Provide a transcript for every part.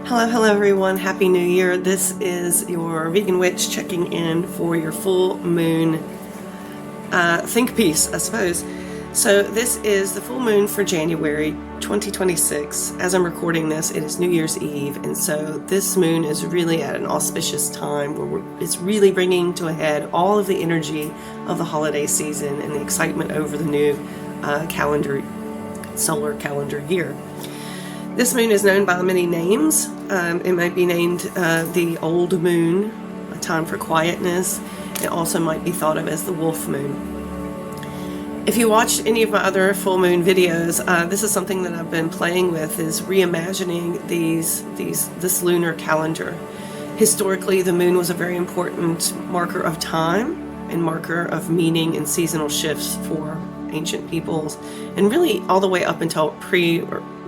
Hello everyone. Happy New Year. This is your Vegan Witch checking in for your full moon think piece, I suppose. So this is the full moon for January 2026. As I'm recording this, it is New Year's Eve, and so this moon is really at an auspicious time where it's really bringing to a head all of the energy of the holiday season and the excitement over the new solar calendar year. This moon is known by many names. It might be named the old moon, a time for quietness. It also might be thought of as the wolf moon. If you watched any of my other full moon videos, this is something that I've been playing with, is reimagining this lunar calendar. Historically, the moon was a very important marker of time and marker of meaning and seasonal shifts for ancient peoples, and really all the way up until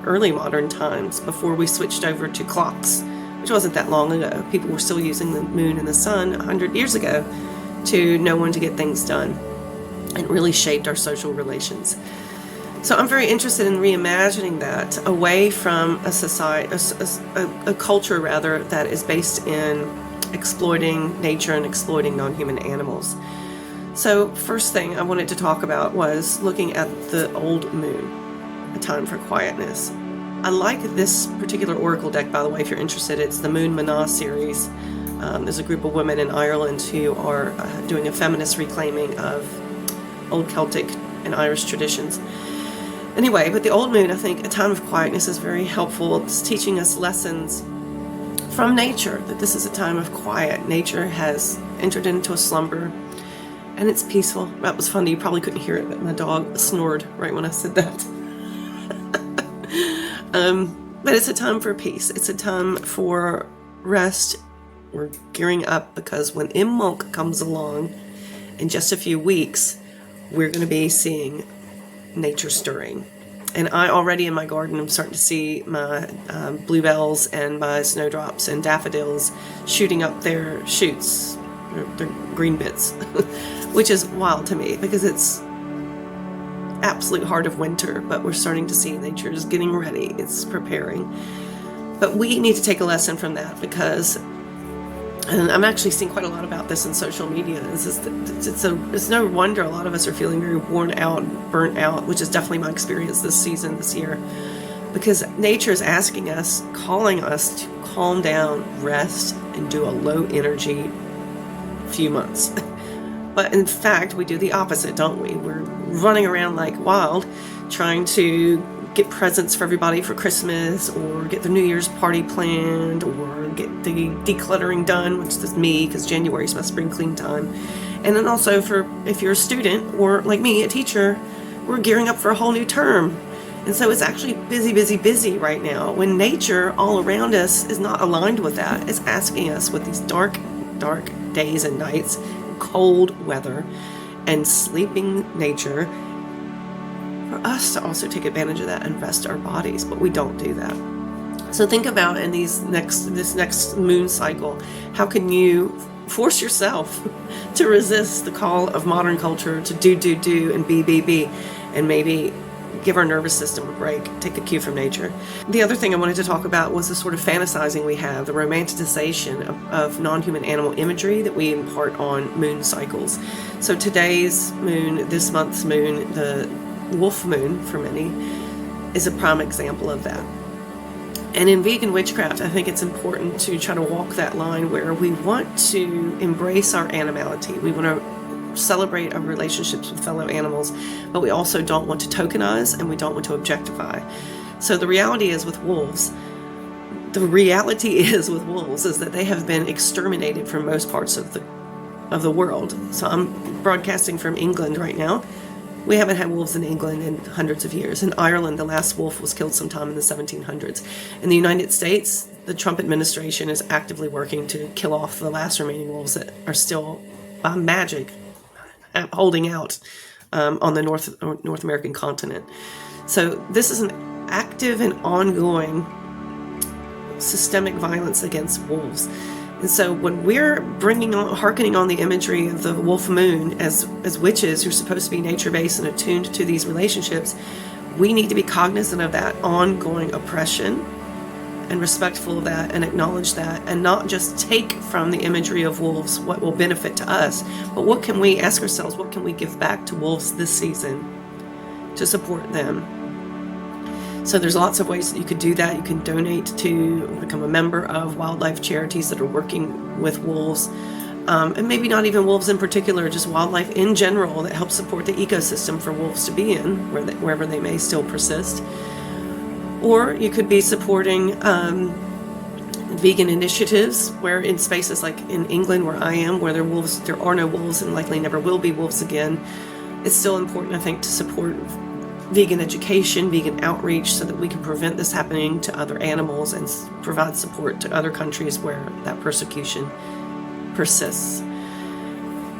early modern times, before we switched over to clocks, which wasn't that long ago. People were still using the moon and the sun 100 years ago to know when to get things done, and really shaped our social relations. So I'm very interested in reimagining that away from a society, a culture rather, that is based in exploiting nature and exploiting non-human animals. So first thing I wanted to talk about was looking at the old moon, a time for quietness. I like this particular oracle deck, by the way, if you're interested. It's the Moon Mana series. There's a group of women in Ireland who are doing a feminist reclaiming of old Celtic and Irish traditions. Anyway, but the old moon, I think a time of quietness is very helpful. It's teaching us lessons from nature, that this is a time of quiet. Nature has entered into a slumber, and it's peaceful. That was funny. You probably couldn't hear it, but my dog snored right when I said that. But it's a time for peace. It's a time for rest. We're gearing up because when Imbolc comes along in just a few weeks, we're going to be seeing nature stirring. And I already in my garden am starting to see my bluebells and my snowdrops and daffodils shooting up their shoots, their green bits, which is wild to me because it's absolute heart of winter, but we're starting to see nature is getting ready. It's preparing. But we need to take a lesson from that, because, and I'm actually seeing quite a lot about this in social media, it's no wonder a lot of us are feeling very worn out, burnt out, which is definitely my experience this season, this year, because nature is asking us, calling us to calm down, rest, and do a low energy few months. But in fact, we do the opposite, don't we? We're running around like wild, trying to get presents for everybody for Christmas, or get the New Year's party planned, or get the decluttering done, which is me, because January is my spring clean time. And then also, for if you're a student, or like me, a teacher, we're gearing up for a whole new term. And so it's actually busy right now, when nature all around us is not aligned with that. It's asking us, with these dark days and nights, cold weather, and sleeping nature, for us to also take advantage of that and rest our bodies, but we don't do that. So think about in this next moon cycle, how can you force yourself to resist the call of modern culture to do and be, and maybe give our nervous system a break, take a cue from nature. The other thing I wanted to talk about was the sort of fantasizing we have, the romanticization of non-human animal imagery that we impart on moon cycles. So today's moon, this month's moon, the wolf moon for many, is a prime example of that. And in vegan witchcraft, I think it's important to try to walk that line where we want to embrace our animality. We want to celebrate our relationships with fellow animals, but we also don't want to tokenize, and we don't want to objectify. So the reality is with wolves is that they have been exterminated from most parts of the world. So I'm broadcasting from England right now. We haven't had wolves in England in hundreds of years. In Ireland, the last wolf was killed sometime in the 1700s. In the United States, the Trump administration is actively working to kill off the last remaining wolves that are still, by magic, holding out on the North American continent. So this is an active and ongoing systemic violence against wolves. And so when we're hearkening on the imagery of the wolf moon as witches who are supposed to be nature-based and attuned to these relationships, we need to be cognizant of that ongoing oppression and respectful of that and acknowledge that, and not just take from the imagery of wolves what will benefit to us, but what can we ask ourselves, what can we give back to wolves this season to support them? So there's lots of ways that you could do that. You can donate to become a member of wildlife charities that are working with wolves, and maybe not even wolves in particular, just wildlife in general that helps support the ecosystem for wolves to be in, wherever they may still persist. Or you could be supporting vegan initiatives, where in spaces like in England where I am, where there are no wolves and likely never will be wolves again, it's still important, I think, to support vegan education, vegan outreach, so that we can prevent this happening to other animals and provide support to other countries where that persecution persists.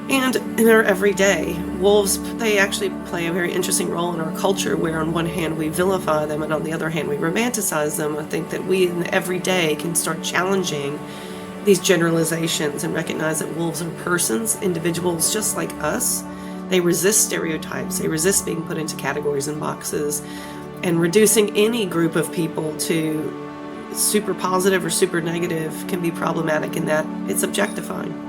And in our everyday, wolves, they actually play a very interesting role in our culture, where on one hand we vilify them and on the other hand we romanticize them. I think that we in the everyday can start challenging these generalizations and recognize that wolves are persons, individuals just like us. They resist stereotypes, they resist being put into categories and boxes, and reducing any group of people to super positive or super negative can be problematic in that it's objectifying.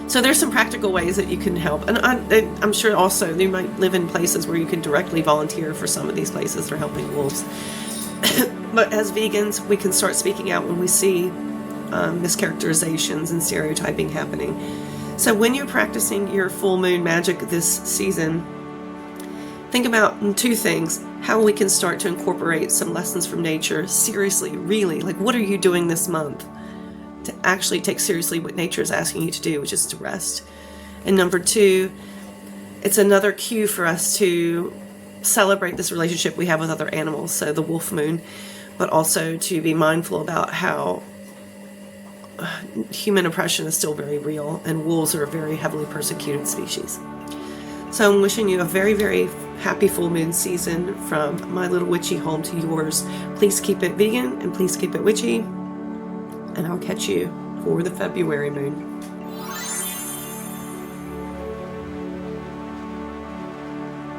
So there's some practical ways that you can help. And I'm sure also you might live in places where you can directly volunteer for some of these places that are helping wolves. But as vegans, we can start speaking out when we see mischaracterizations and stereotyping happening. So when you're practicing your full moon magic this season, think about two things: how we can start to incorporate some lessons from nature seriously, really. Like, what are you doing this month to actually take seriously what nature is asking you to do, which is to rest? And number two, it's another cue for us to celebrate this relationship we have with other animals, so the wolf moon, but also to be mindful about how human oppression is still very real, and wolves are a very heavily persecuted species. So I'm wishing you a very, very happy full moon season from my little witchy home to yours. Please keep it vegan and please keep it witchy, and I'll catch you for the February moon.